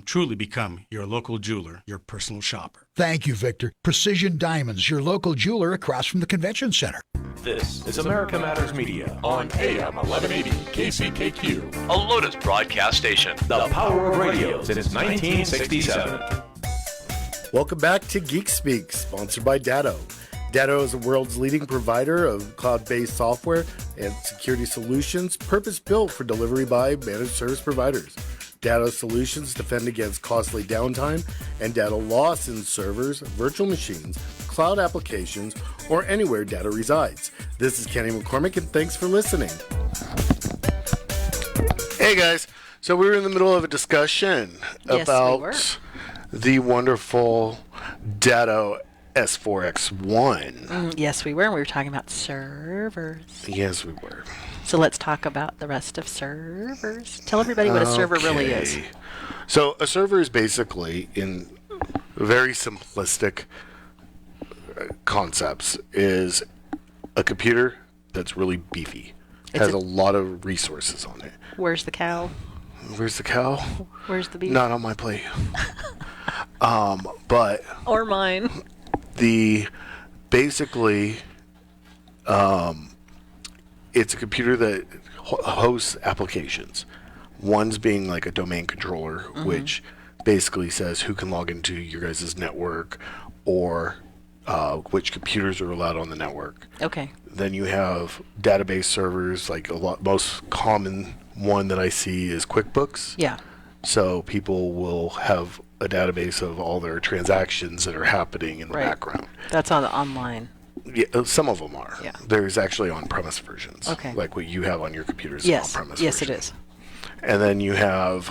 truly become your local jeweler, your personal shopper. Thank you, Victor. Precision Diamonds, your local jeweler across from the convention center. This is America Matters Media on AM 1180 KCKQ, a Lotus broadcast station. The power of radio since 1967. Welcome back to Geek Speak, sponsored by Datto. Datto is the world's leading provider of cloud-based software and security solutions purpose-built for delivery by managed service providers. Datto solutions defend against costly downtime and data loss in servers, virtual machines, cloud applications, or anywhere data resides. This is Kenny McCormick, and thanks for listening. Hey guys, so we were in the middle of a discussion about the wonderful Datto S4X1. Yes, we were. And we were talking about servers. Yes, we were. So let's talk about the rest of servers. Tell everybody what a server really is. So a server is basically, in very simplistic concepts, is a computer that's really beefy. Has a lot of resources on it. Where's the cow? Where's the cow? Where's the beef? Not on my plate. But or mine. Basically, it's a computer that hosts applications. One's being like a domain controller, which basically says who can log into your guys' network or which computers are allowed on the network. Okay. Then you have database servers, like most common one that I see is QuickBooks. Yeah. So people will have a database of all their transactions that are happening in the background. That's on the online. Yeah, some of them are. Yeah. There's actually on-premise versions. Okay. Like what you have on your computers. Yes. On-premise Yes, version. it is. And then you have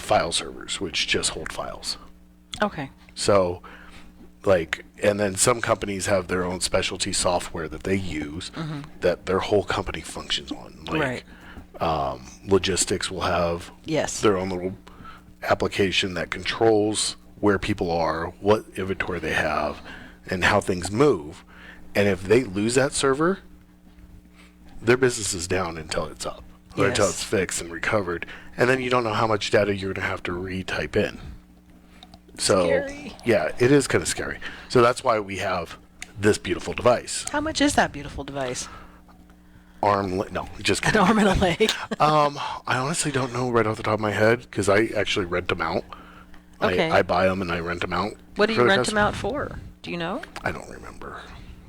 file servers, which just hold files. Okay. So, and then some companies have their own specialty software that they use that their whole company functions on. Right. Logistics will have yes. their own little application that controls where people are, what inventory they have, and how things move. And if they lose that server, their business is down until it's up, or until it's fixed and recovered. And then you don't know how much data you're going to have to retype in. So, Scary. yeah, it is kind of scary. So that's why we have this beautiful device. How much is that beautiful device? No, just kidding. An arm and a leg. I honestly don't know right off the top of my head because I actually rent them out. Okay. I buy them and I rent them out. What do you rent them out for? Do you know? I don't remember.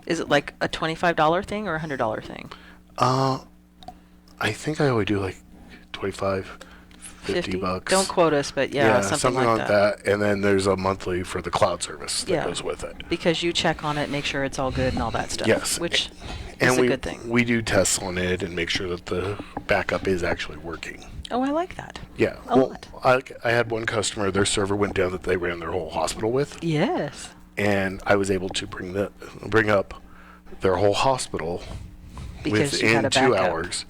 Is it like a $25 thing or a $100 thing? I think I only do like 25, 50 bucks. Don't quote us, but yeah, something like that. And then there's a monthly for the cloud service that goes with it. Because you check on it, make sure it's all good and all that stuff. Yes. Which and is a good thing. We do tests on it and make sure that the backup is actually working. Oh, I like that. Yeah. A lot. I had one customer, their server went down that they ran their whole hospital with. Yes. And I was able to bring up their whole hospital because you had within a 2 backup. hours.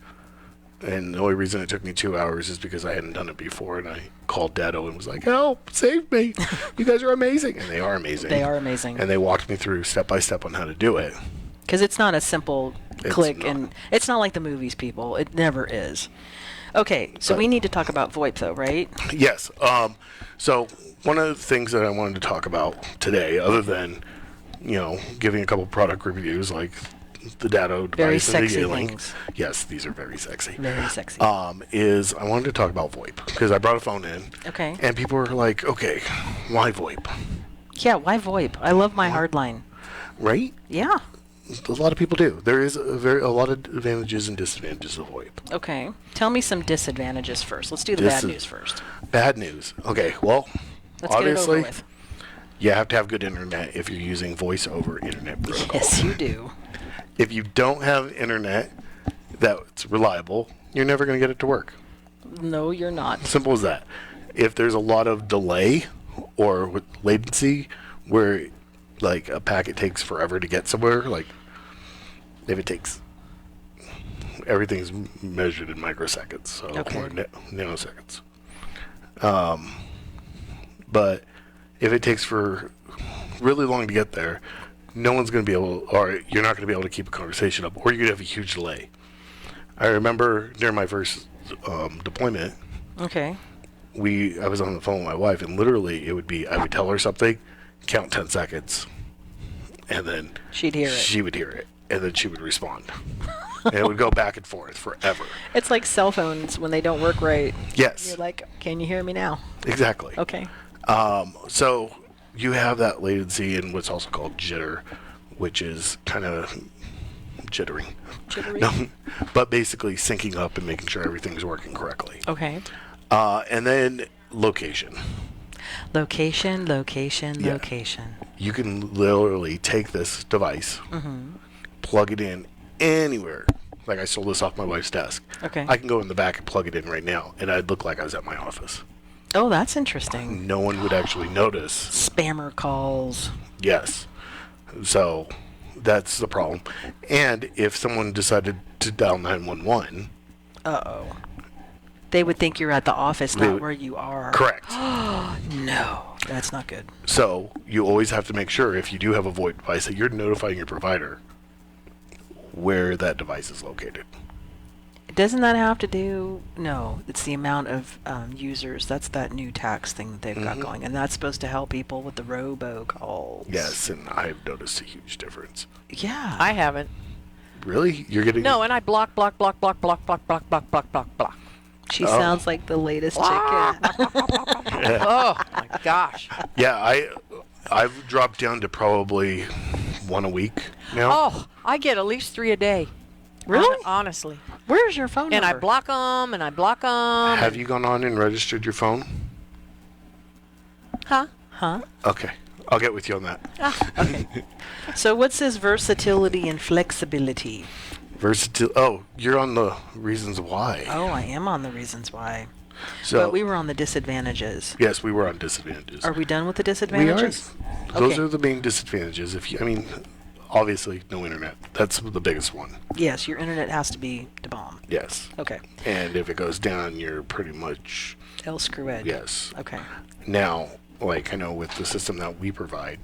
And the only reason it took me 2 hours is because I hadn't done it before, and I called Dado and was like, "Help! Save me! You guys are amazing!" And they are amazing. They are amazing. And they walked me through step by step on how to do it. Because it's not a simple click, and it's not like the movies, people. It never is. Okay, so we need to talk about VoIP, though, right? Yes. So one of the things that I wanted to talk about today, other than giving a couple product reviews, like the Dado Very device and the sexy E-Link. things. Yes, these are very sexy. Very sexy. Is I wanted to talk about VoIP because I brought a phone in. Okay. And people were like, "Okay, why VoIP?" Yeah, why VoIP? I love my hard line. Right? Yeah. A lot of people do. There is a lot of advantages and disadvantages of VoIP. Okay. Tell me some disadvantages first. Let's do the bad news first. Bad news. Okay. Well, Let's obviously, get it over with. you have to have good internet if you're using voice over internet protocol. Yes, you do. If you don't have internet that's reliable, you're never going to get it to work. No, you're not. Simple as that. If there's a lot of delay or with latency where like a packet takes forever to get somewhere, like if it takes, everything's measured in microseconds, so or nanoseconds. But if it takes for really long to get there, no one's going to be able, or you're not going to be able to keep a conversation up, or you're going to have a huge delay. I remember during my first deployment, Okay. I was on the phone with my wife, and literally I would tell her something, count 10 seconds, and then she'd hear it. She would hear it, and then she would respond. And it would go back and forth forever. It's like cell phones when they don't work right. Yes. You're like, can you hear me now? Exactly. Okay. So you have that latency and what's also called jitter, which is kind of jittering. Jittery? No, but basically syncing up and making sure everything's working correctly. Okay. And then location. Location. Yeah. You can literally take this device, plug it in anywhere. Like I stole this off my wife's desk. Okay. I can go in the back and plug it in right now, and I'd look like I was at my office. Oh, that's interesting. No one would actually notice. Spammer calls. Yes. So that's the problem. And if someone decided to dial 911, Uh-oh. They would think you're at the office, not where you are. Correct. No, that's not good. So you always have to make sure if you do have a VoIP device that you're notifying your provider where that device is located. Doesn't that have to do? No, it's the amount of users. That's that new tax thing that they've got going, and that's supposed to help people with the robocalls. Yes, and I've noticed a huge difference. Yeah. I haven't. Really? You're getting No, and I block. She sounds like the latest chicken. Oh my gosh. Yeah, I've dropped down to probably one a week now. Oh, I get at least 3 a day. Really? Honestly. Where's your phone And number? I block them, and I block them. Have you gone on and registered your phone? Huh? Okay, I'll get with you on that. Okay. So what's this versatility and flexibility? Oh, you're on the reasons why. Oh, I am on the reasons why. So But we were on the disadvantages. Yes, we were on disadvantages. Are we done with the We are. disadvantages? Those Okay. are the main disadvantages. Obviously, no internet. That's the biggest one. Yes, your internet has to be the bomb. Yes. Okay. And if it goes down, you're pretty much... L.L.C. Yes. Okay. Now, like I know with the system that we provide,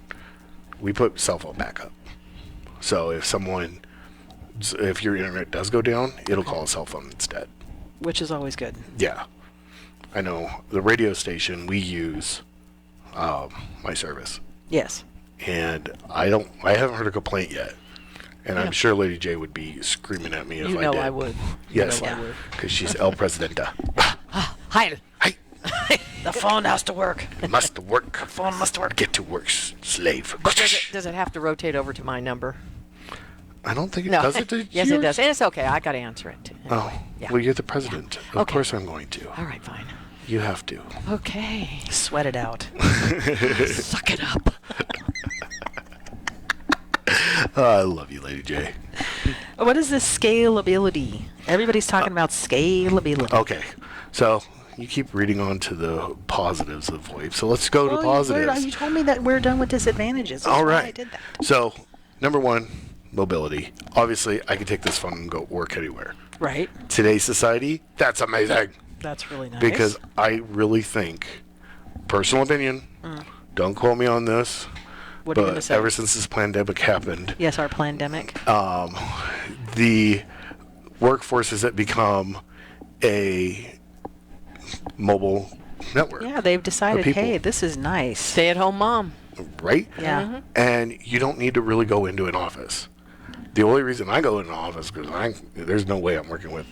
we put cell phone backup. So if your internet does go down, it'll call a cell phone instead. Which is always good. Yeah. I know the radio station we use, my service. Yes. And I haven't heard a complaint yet. And I'm sure Lady J would be screaming at me if I did. You know I would. Yes, You know I would. because she's El Presidenta. Hi. Hi. The phone has to work. Must work. The phone must work. Get to work, slave. But does it have to rotate over to my number? I don't think it No. does. It Yes, yours? it does. And it's okay. I got to answer it. Anyway. Oh, Yeah. well, you're the president. Yeah. Of course I'm going to. All right, fine. You have to. Okay. Sweat it out. Suck it up. I love you, Lady J. What is this scalability? Everybody's talking about scalability. Okay, so you keep reading on to the positives of VoIP. So let's go to positives. You told me that we're done with disadvantages. That's All why right. I did that. So, number one, mobility. Obviously, I can take this phone and go work anywhere. Right. Today's society, that's amazing. That's really nice. Because I really think, personal opinion, don't quote me on this, What are you gonna but say? ever since this pandemic happened, Yes, our pandemic. the workforces that become a mobile network. Yeah, they've decided, people. hey, this is nice. Stay-at-home mom. Right? Yeah. And you don't need to really go into an office. The only reason I go into an office because there's no way I'm working with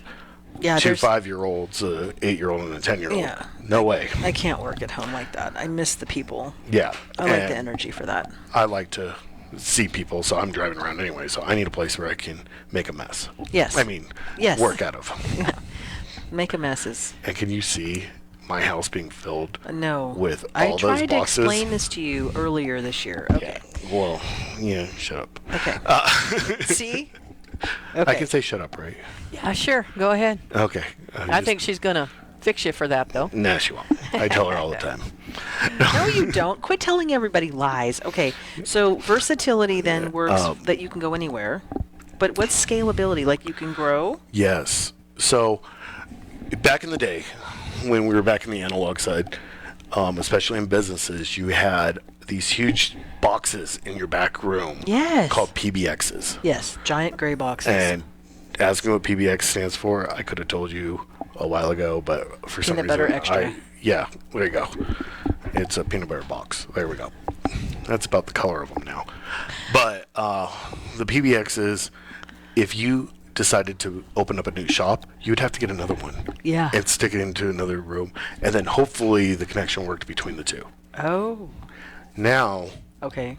two there's- 5-year-olds, an 8-year-old, and a 10-year-old. Yeah. No way. I can't work at home like that. I miss the people. Yeah. I like and the energy for that. I like to see people, so I'm driving around anyway. So I need a place where I can make a mess. Yes. I mean, Yes. work out of. Make a messes. And can you see my house being filled No. with I all those tried to boxes? explain this to you earlier this year. Okay. Well, yeah, shut up. Okay. See? I can say shut up, right? Yeah, sure. Go ahead. Okay. I think she's going to fix you for that, though. Nah, she won't. I tell her all the time. No, you don't. Quit telling everybody lies. Okay. So versatility then works that you can go anywhere. But what's scalability? Like you can grow? Yes. So back in the day, when we were back in the analog side, especially in businesses, you had these huge boxes in your back room called PBXs. Yes, giant gray boxes. And asking what PBX stands for, I could have told you a while ago, but for some Peanut reason, butter extra. yeah, there you go. It's a peanut butter box. There we go. That's about the color of them now. But the PBXs, if you decided to open up a new shop, you'd have to get another one. Yeah. And stick it into another room, and then hopefully the connection worked between the two. Oh. Now, Okay.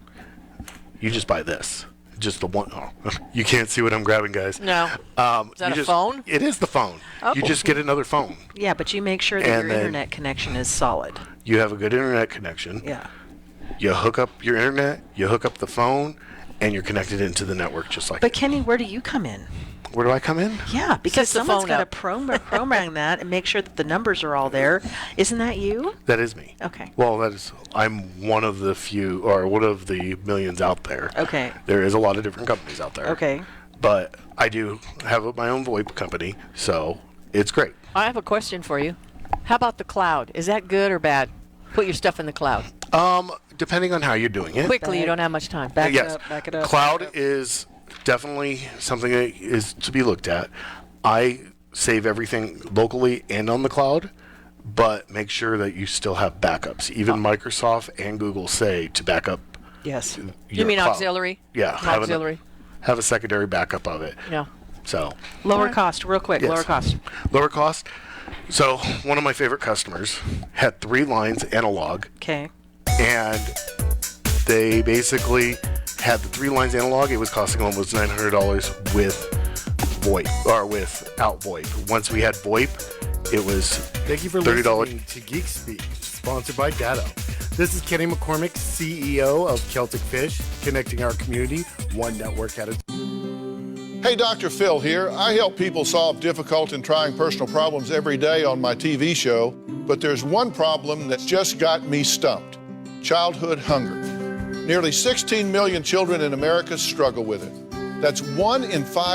you just buy this. Just the one. Oh, you can't see what I'm grabbing, guys. No. Is that a phone? It is the phone. Oh. You just get another phone. Yeah, but you make sure that And your then- internet connection is solid. You have a good internet connection. Yeah. You hook up your internet, you hook up the phone, and you're connected into the network just like But Kenny, where do you come in? Where do I come in? Yeah, because Set the someone's phone got to up. program that and make sure that the numbers are all there. Isn't that you? That is me. Okay. Well, I'm one of the few, or one of the millions out there. Okay. There is a lot of different companies out there. Okay. But I do have my own VoIP company, so it's great. I have a question for you. How about the cloud? Is that good or bad? Put your stuff in the cloud. Depending on how you're doing it. Quickly, you don't have much time. Yes. Back it up. Cloud is definitely something that is to be looked at. I save everything locally and on the cloud, but make sure that you still have backups. Even Microsoft and Google say to back up. Yes. You your mean cloud. auxiliary? Yeah. Auxiliary. Have a secondary backup of it. Yeah. So. Lower cost, real quick. Yes. Lower cost. Lower cost. So one of my favorite customers had 3 lines analog. Okay. And they basically had the 3 lines analog. It was costing almost $900 with VoIP, or without VoIP. Once we had VoIP, it was Thank you for $30. listening to Geek Speak, sponsored by Datto. This is Kenny McCormick, CEO of Celtic Fish, connecting our community one network at a time. Hey, Dr. Phil here. I help people solve difficult and trying personal problems every day on my TV show, but there's one problem that's just got me stumped: childhood hunger. Nearly 16 million children in America struggle with it. That's 1 in 5